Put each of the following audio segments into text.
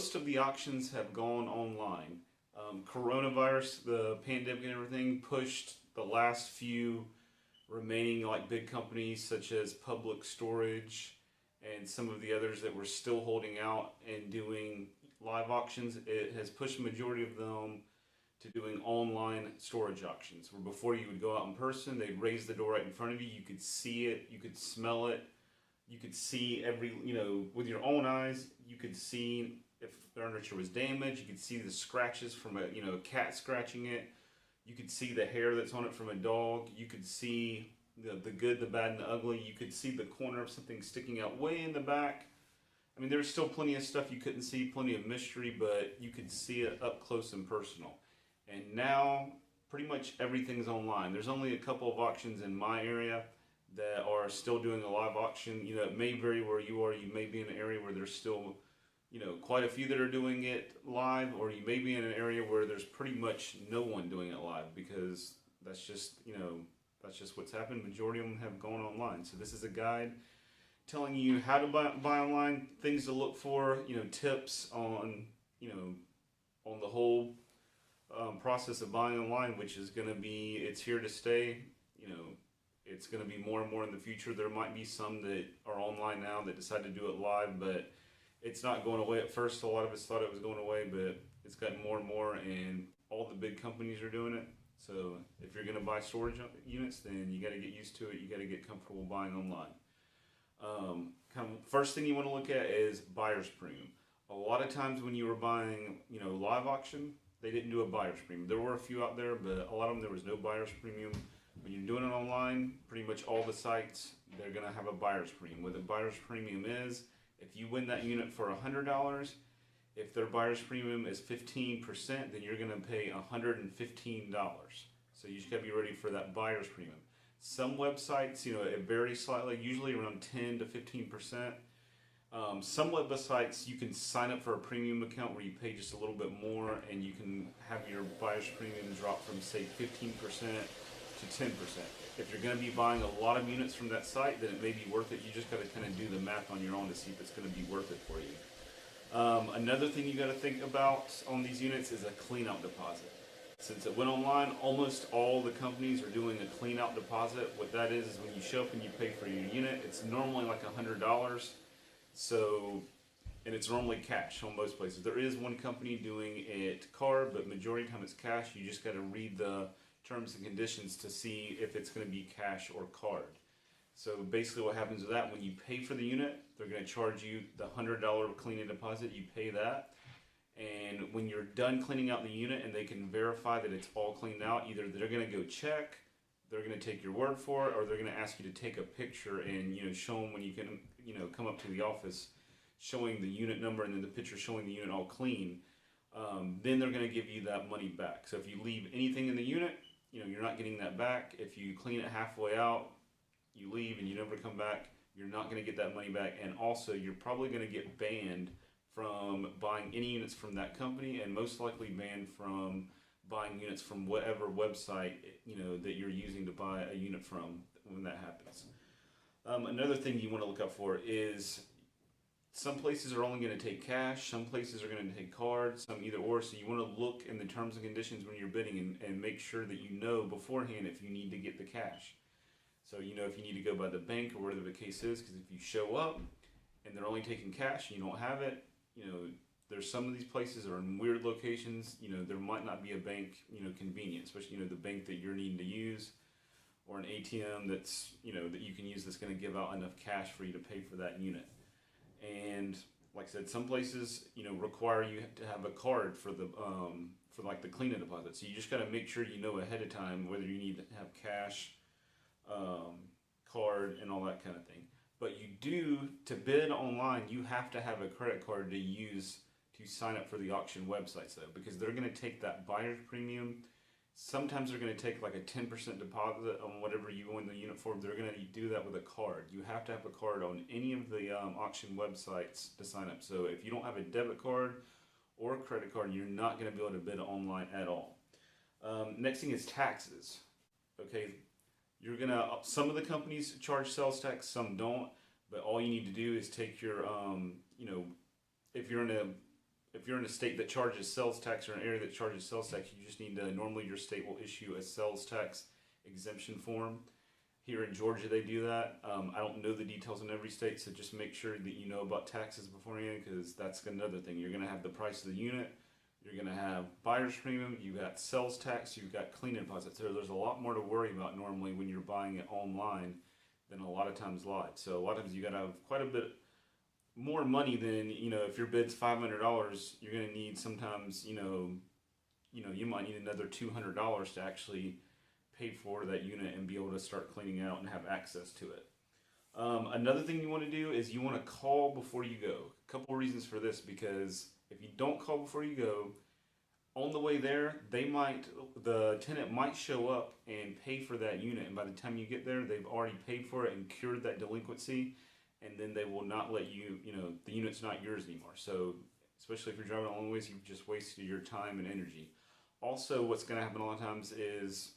most of the auctions have gone online. Coronavirus, the pandemic and everything pushed the last few remaining like big companies such as Public Storage and some of the others that were still holding out and doing live auctions. It has pushed the majority of them to doing online storage auctions, where before you would go out in person, they'd raise the door right in front of you. You could see it, you could smell it, you could see every, with your own eyes. You could see if furniture was damaged. You could see the scratches from a cat scratching it. You could see the hair that's on it from a dog. You could see the good, the bad, and the ugly. You could see the corner of something sticking out way in the back. I mean, there's still plenty of stuff you couldn't see, plenty of mystery, but you could see it up close and personal. And now, pretty much everything's online. There's only a couple of auctions in my area that are still doing a live auction. It may vary where you are. You may be in an area where there's still, quite a few that are doing it live, or you may be in an area where there's pretty much no one doing it live, because that's just, that's just what's happened. Majority of them have gone online. So this is a guide telling you how to buy online, things to look for, tips on, on the whole process of buying online, which is going to be, it's here to stay. It's going to be more and more in the future. There might be some that are online now that decide to do it live, but it's not going away. At first, a lot of us thought it was going away, but it's gotten more and more, and all the big companies are doing it. So if you're going to buy storage units, then you got to get used to it. You got to get comfortable buying online. First thing you want to look at is buyer's premium. A lot of times when you were buying, live auction, they didn't do a buyer's premium. There were a few out there, but a lot of them there was no buyer's premium. When you're doing it online, pretty much all the sites, they're going to have a buyer's premium. What the buyer's premium is, if you win that unit for $100, if their buyer's premium is 15%, then you're going to pay $115. So you just got to be ready for that buyer's premium. Some websites, it varies slightly, usually around 10 to 15%. Some websites, you can sign up for a premium account where you pay just a little bit more, and you can have your buyer's premium drop from, say, 15% to 10%. If you're going to be buying a lot of units from that site, then it may be worth it. You just got to kind of do the math on your own to see if it's going to be worth it for you. Another thing you got to think about on these units is a clean-out deposit. Since it went online, almost all the companies are doing a clean-out deposit. What that is when you show up and you pay for your unit, it's normally like $100. So, and it's normally cash on most places. There is one company doing it card, but majority of the time it's cash. You just got to read the terms and conditions to see if it's going to be cash or card. So basically what happens with that, when you pay for the unit, they're going to charge you the $100 cleaning deposit. You pay that. And when you're done cleaning out the unit and they can verify that it's all cleaned out, either they're going to go check, they're going to take your word for it, or they're going to ask you to take a picture and show them when you can come up to the office, showing the unit number and then the picture showing the unit all clean. Then they're going to give you that money back. So if you leave anything in the unit, you're not getting that back. If you clean it halfway out, you leave and you never come back, you're not going to get that money back. And also, you're probably going to get banned from buying any units from that company, and most likely banned from buying units from whatever website that you're using to buy a unit from when that happens. Another thing you want to look out for is some places are only going to take cash, some places are going to take cards, some either or. So you want to look in the terms and conditions when you're bidding and make sure that you know beforehand if you need to get the cash. So if you need to go by the bank or whatever the case is, because if you show up and they're only taking cash and you don't have it, there's some of these places are in weird locations. There might not be a bank, convenient, especially, the bank that you're needing to use, or an ATM that's, that you can use that's going to give out enough cash for you to pay for that unit. And like I said, some places, require you to have a card for the, for like the cleaning deposit. So you just got to make sure you know ahead of time whether you need to have cash, card, and all that kind of thing. But you do, to bid online, you have to have a credit card to use to sign up for the auction websites, though, because they're going to take that buyer's premium. Sometimes they're going to take like a 10% deposit on whatever you win the unit for. They're going to do that with a card. You have to have a card on any of the auction websites to sign up. So if you don't have a debit card or a credit card, you're not going to be able to bid online at all. Next thing is taxes. Okay. Some of the companies charge sales tax, some don't, but all you need to do is take your, if you're in if you're in a state that charges sales tax or an area that charges sales tax, you just need to, normally your state will issue a sales tax exemption form. Here in Georgia, they do that. I don't know the details in every state, so just make sure that you know about taxes beforehand, because that's another thing. You're going to have the price of the unit, you're going to have buyer's premium, you've got sales tax, you've got cleaning deposits. So there's a lot more to worry about normally when you're buying it online than a lot of times live. So a lot of times you got to have quite a bit more money than, if your bid's $500, you're going to need sometimes, you might need another $200 to actually pay for that unit and be able to start cleaning out and have access to it. Another thing you want to do is you want to call before you go. A couple of reasons for this, because if you don't call before you go, on the way there, the tenant might show up and pay for that unit, and by the time you get there, they've already paid for it and cured that delinquency, and then they will not let you, the unit's not yours anymore. So, especially if you're driving a long ways, you've just wasted your time and energy. Also, what's going to happen a lot of times is,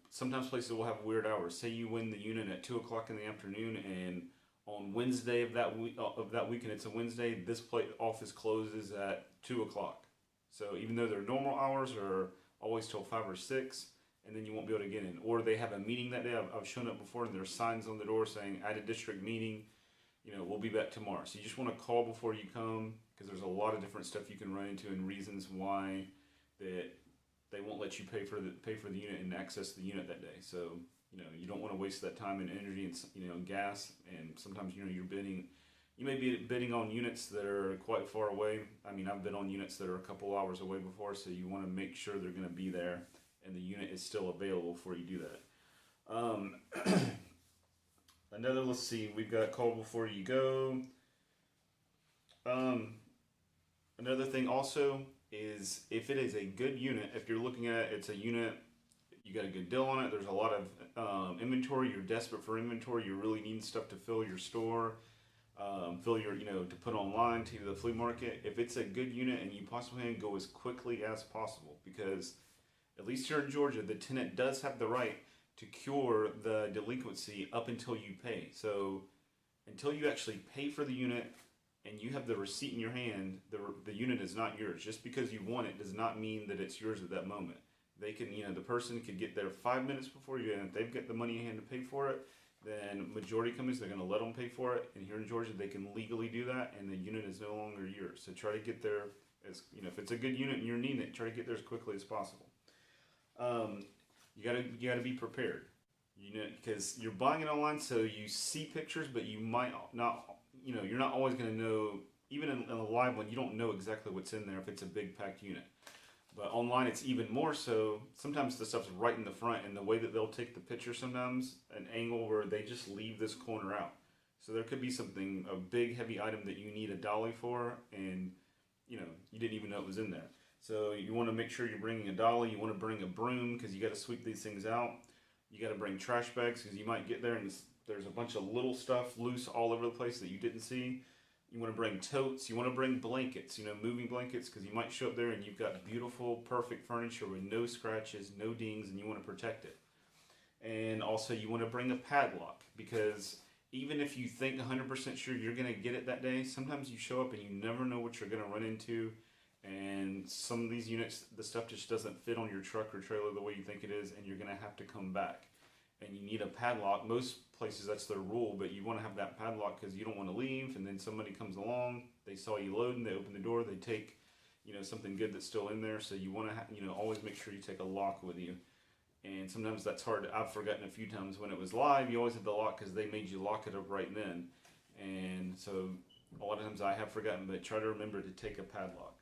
sometimes places will have weird hours. Say you win the unit at 2 o'clock in the afternoon, and on Wednesday of that weekend, it's a Wednesday, this office closes at 2 o'clock. So even though their normal hours are always till 5 or 6, and then you won't be able to get in. Or they have a meeting that day. I've shown up before, and there's signs on the door saying, at a district meeting, we'll be back tomorrow. So you just want to call before you come, because there's a lot of different stuff you can run into and reasons why that they won't let you pay for the unit and access the unit that day. So, you don't want to waste that time and energy and, gas. And sometimes, you may be bidding on units that are quite far away. I mean, I've bid on units that are a couple hours away before, so you want to make sure they're going to be there and the unit is still available before you do that. Let's see, we've got call before you go. Another thing also is, if it is a good unit, if you're looking at it's a unit, you got a good deal on it, there's a lot of inventory, you're desperate for inventory, you really need stuff to fill your store, fill your, to put online to the flea market. If it's a good unit and you possibly can go as quickly as possible, because at least here in Georgia, the tenant does have the right to cure the delinquency up until you pay. So until you actually pay for the unit and you have the receipt in your hand, the unit is not yours. Just because you want it does not mean that it's yours at that moment. They can, the person could get there 5 minutes before you, and if they've got the money in hand to pay for it, then majority companies, they're going to let them pay for it. And here in Georgia, they can legally do that, and the unit is no longer yours. So try to get there if it's a good unit and you're needing it, try to get there as quickly as possible. You gotta be prepared, because you're buying it online, so you see pictures, but you might not, you're not always gonna know. Even in a live one, you don't know exactly what's in there if it's a big packed unit. But online, it's even more so. Sometimes the stuff's right in the front, and the way that they'll take the picture, sometimes an angle where they just leave this corner out. So there could be a big heavy item that you need a dolly for, and you didn't even know it was in there. So you want to make sure you're bringing a dolly. You want to bring a broom, because you got to sweep these things out. You got to bring trash bags, because you might get there and there's a bunch of little stuff loose all over the place that you didn't see. You want to bring totes. You want to bring blankets, moving blankets, because you might show up there and you've got beautiful, perfect furniture with no scratches, no dings, and you want to protect it. And also you want to bring a padlock, because even if you think 100% sure you're going to get it that day, sometimes you show up and you never know what you're going to run into. And some of these units, the stuff just doesn't fit on your truck or trailer the way you think it is, and you're going to have to come back. And you need a padlock. Most places that's their rule, but you want to have that padlock because you don't want to leave, and then somebody comes along, they saw you loading, they open the door, they take, something good that's still in there. So you want to, always make sure you take a lock with you. And sometimes that's hard. I've forgotten a few times when it was live, you always had the lock because they made you lock it up right then. And so a lot of times I have forgotten, but try to remember to take a padlock.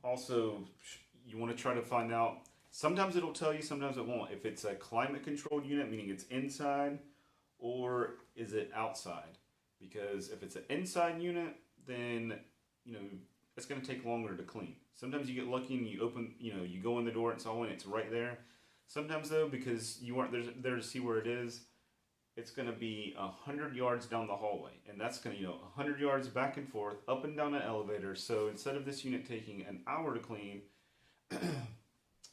Also, you want to try to find out, sometimes it'll tell you, sometimes it won't, if it's a climate controlled unit, meaning it's inside, or is it outside. Because if it's an inside unit, then it's going to take longer to clean. Sometimes you get lucky and you open, you go in the door and it's all in, it's right there. Sometimes though, because you aren't there to see where it is, it's going to be 100 yards down the hallway, and that's going to 100 yards back and forth, up and down an elevator. So instead of this unit taking an hour to clean,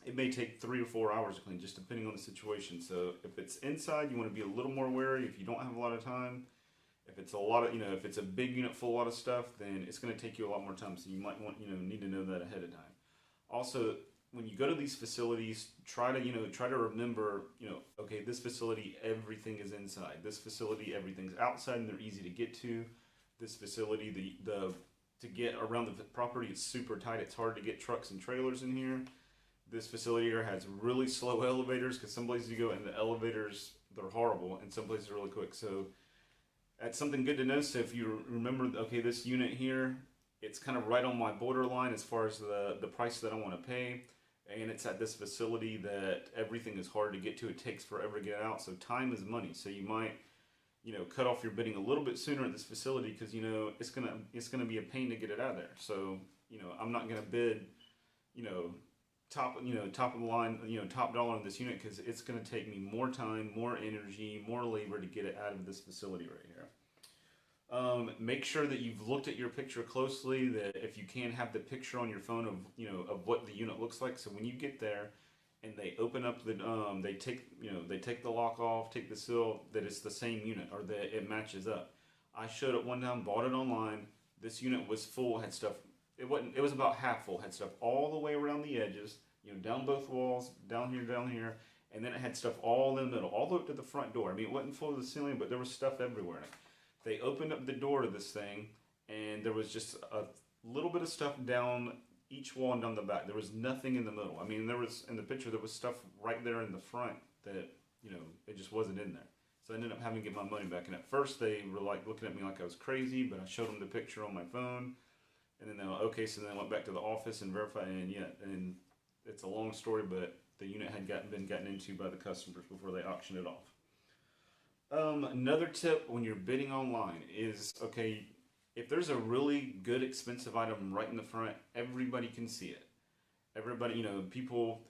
it may take 3 or 4 hours to clean, just depending on the situation. So if it's inside, you want to be a little more wary if you don't have a lot of time. If it's a lot of, if it's a big unit full of a lot of stuff, then it's going to take you a lot more time. So you might want, need to know that ahead of time. Also, when you go to these facilities, try to remember, okay, this facility, everything is inside. This facility, everything's outside, and they're easy to get to. This facility, the to get around the property, it's super tight. It's hard to get trucks and trailers in here. This facility here has really slow elevators because some places you go and the elevators, they're horrible, and some places are really quick. So that's something good to know. So if you remember, okay, this unit here, it's kind of right on my borderline as far as the price that I want to pay. And it's at this facility that everything is hard to get to. It takes forever to get out. So time is money. So you might, cut off your bidding a little bit sooner at this facility because, it's gonna be a pain to get it out of there. So, I'm not gonna bid, top of the line, top dollar on this unit because it's going to take me more time, more energy, more labor to get it out of this facility right here. Make sure that you've looked at your picture closely, that if you can have the picture on your phone of what the unit looks like. So when you get there and they open up the, they take the lock off, take the seal, that it's the same unit or that it matches up. I showed it one time, bought it online. This unit was full, had stuff. It was about half full, had stuff all the way around the edges, down both walls, down here, and then it had stuff all in the middle, all the way up to the front door. I mean, it wasn't full to the ceiling, but there was stuff everywhere in it. They opened up the door to this thing, and there was just a little bit of stuff down each wall and down the back. There was nothing in the middle. I mean, there was, in the picture, there was stuff right there in the front that, it just wasn't in there. So I ended up having to get my money back. And at first, they were like looking at me like I was crazy, but I showed them the picture on my phone. And then they were okay, so then I went back to the office and verified, and it's a long story, but the unit had been gotten into by the customers before they auctioned it off. Another tip when you're bidding online is, okay, if there's a really good expensive item right in the front, everybody can see it. Everybody, people,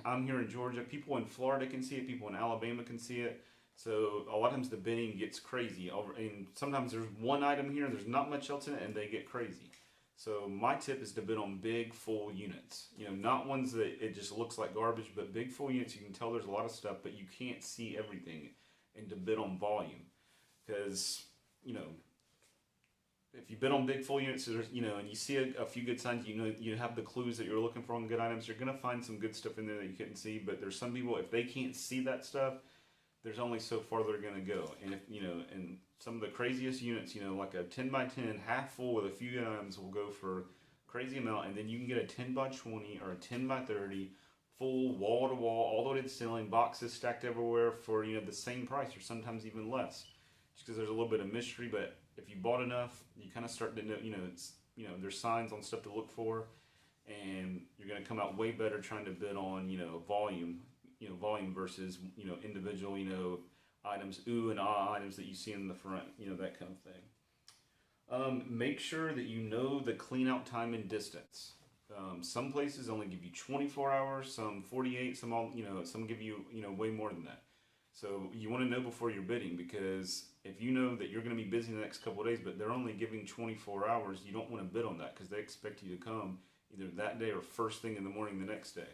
I'm here in Georgia, people in Florida can see it, people in Alabama can see it. So a lot of times the bidding gets crazy, and sometimes there's one item here and there's not much else in it, and they get crazy. So my tip is to bid on big full units. Not ones that it just looks like garbage, but big full units. You can tell there's a lot of stuff, but you can't see everything. And to bid on volume, because if you bid on big full units, there's, and you see a few good signs, you have the clues that you're looking for on good items. You're gonna find some good stuff in there that you couldn't see. But there's some people, if they can't see that stuff, there's only so far they're gonna go. And if and some of the craziest units, like a 10 by 10 half full with a few items will go for crazy amount, and then you can get a 10 by 20 or a 10 by 30 full wall to wall, all the way to the ceiling, boxes stacked everywhere for the same price or sometimes even less, just because there's a little bit of mystery. But if you bought enough, you kind of start to know, it's there's signs on stuff to look for, and you're gonna come out way better trying to bid on volume. Volume versus, individual, items, ooh and ah items that you see in the front, that kind of thing. Make sure that you know the clean out time and distance. Some places only give you 24 hours, some 48, some give you, way more than that. So you want to know before you're bidding, because if you know that you're going to be busy the next couple of days, but they're only giving 24 hours, you don't want to bid on that because they expect you to come either that day or first thing in the morning the next day.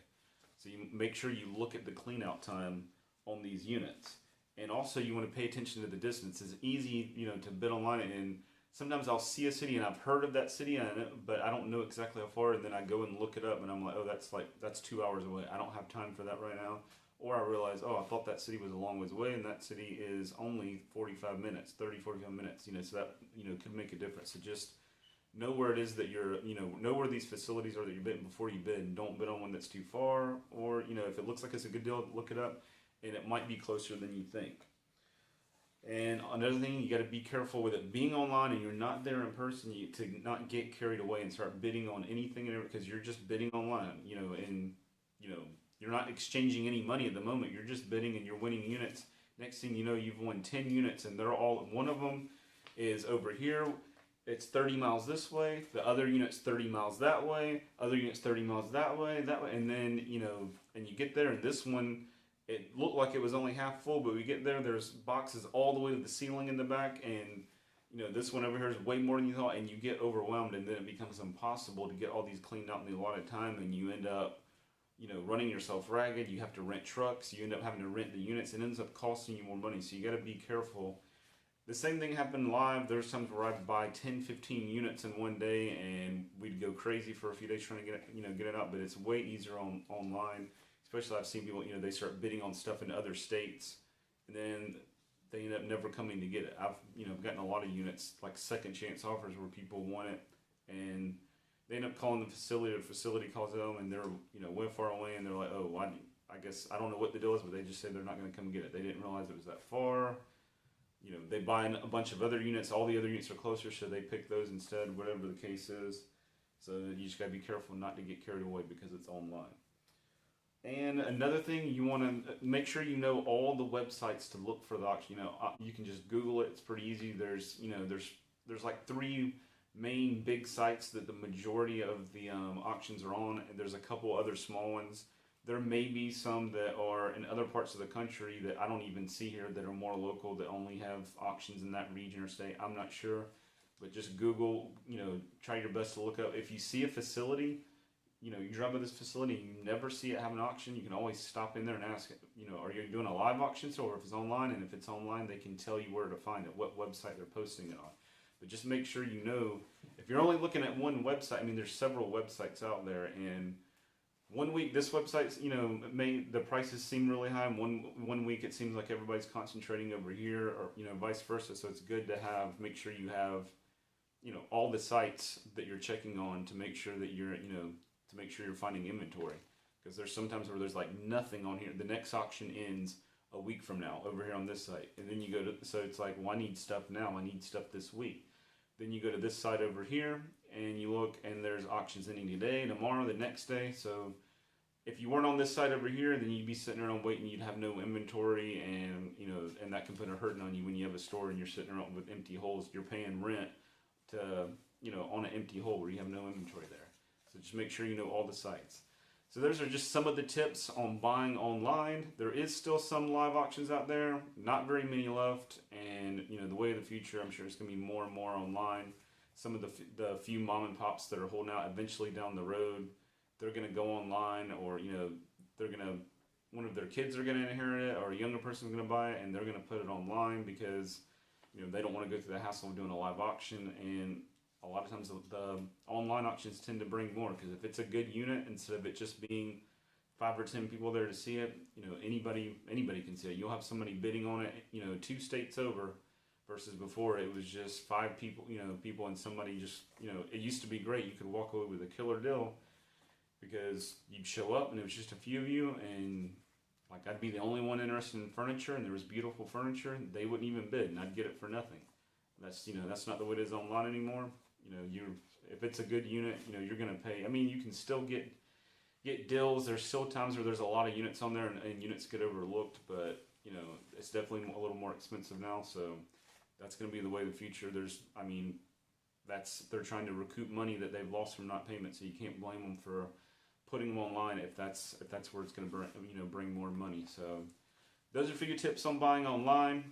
So you make sure you look at the clean out time on these units. And also you want to pay attention to the distance. It's easy, to bid online, and sometimes I'll see a city and I've heard of that city, but I don't know exactly how far, and then I go and look it up and I'm like, oh, that's 2 hours away. I don't have time for that right now. Or I realize, oh, I thought that city was a long ways away, and that city is only 45 minutes, 45 minutes, so that, could make a difference. So just know where it is that you're, know where these facilities are that you're bidding before you bid, and don't bid on one that's too far, or, if it looks like it's a good deal, look it up, and it might be closer than you think. And another thing, you got to be careful with it being online and you're not there in person, to not get carried away and start bidding on anything, because you're just bidding online, and, you're not exchanging any money at the moment. You're just bidding and you're winning units. Next thing you know, you've won 10 units, and they're all, one of them is over here. It's 30 miles this way, the other unit's 30 miles that way, other unit's 30 miles that way, and then, and you get there, and this one, it looked like it was only half full, but we get there, there's boxes all the way to the ceiling in the back, and, this one over here is way more than you thought, and you get overwhelmed, and then it becomes impossible to get all these cleaned out in a lot of time, and you end up, running yourself ragged. You have to rent trucks, you end up having to rent the units, and it ends up costing you more money, so you got to be careful The same thing happened live. There's times where I'd buy 10, 15 units in one day, and we'd go crazy for a few days trying to get it out. But it's way easier online. Especially I've seen people, they start bidding on stuff in other states, and then they end up never coming to get it. I've gotten a lot of units like second chance offers where people want it, and they end up calling the facility calls them, and they're way far away, and they're like, oh, I guess I don't know what the deal is, but they just said they're not going to come get it. They didn't realize it was that far. They buy a bunch of other units. All the other units are closer, so they pick those instead, whatever the case is. So you just got to be careful not to get carried away because it's online. And another thing, you want to make sure you know all the websites to look for the auction. You can just Google it. It's pretty easy. There's like 3 main big sites that the majority of the auctions are on, and there's a couple other small ones. There may be some that are in other parts of the country that I don't even see here that are more local, that only have auctions in that region or state. I'm not sure, but just Google, try your best to look up. If you see a facility, you drive by this facility and you never see it have an auction, you can always stop in there and ask, are you doing a live auction? So, or if it's online, and if it's online, they can tell you where to find it, what website they're posting it on. But just make sure if you're only looking at one website, there's several websites out there, and one week this website's, the prices seem really high, and one week it seems like everybody's concentrating over here, or vice versa. So it's good to make sure you have all the sites that you're checking on to make sure that you're finding inventory, because there's sometimes where there's like nothing on here. The next auction ends a week from now over here on this site, and then you go to, so it's like, well, I need stuff now, I need stuff this week. Then you go to this site over here and you look, and there's auctions ending today, tomorrow, the next day. So if you weren't on this site over here, then you'd be sitting around waiting, you'd have no inventory, and and that can put a hurting on you when you have a store and you're sitting around with empty holes. You're paying rent to on an empty hole where you have no inventory there. So just make sure you know all the sites. So those are just some of the tips on buying online. There is still some live auctions out there, not very many left, and the way of the future, I'm sure it's going to be more and more online. Some of the few mom and pops that are holding out, eventually down the road, they're going to go online, or one of their kids are going to inherit it, or a younger person's going to buy it, and they're going to put it online because they don't want to go through the hassle of doing a live auction. And a lot of times the online auctions tend to bring more, because if it's a good unit, instead of it just being 5 or 10 people there to see it, anybody can see it. You'll have somebody bidding on it, 2 states over, versus before it was just 5 people, people, and somebody just, it used to be great. You could walk away with a killer deal because you'd show up and it was just a few of you, and like I'd be the only one interested in furniture, and there was beautiful furniture. They wouldn't even bid, and I'd get it for nothing. That's not the way it is online anymore. If it's a good unit, you're going to pay. You can still get deals. There's still times where there's a lot of units on there, and units get overlooked, but it's definitely a little more expensive now. So that's going to be the way of the future. They're trying to recoup money that they've lost from not payment. So you can't blame them for putting them online if that's where it's going to bring more money. So those are a few tips on buying online.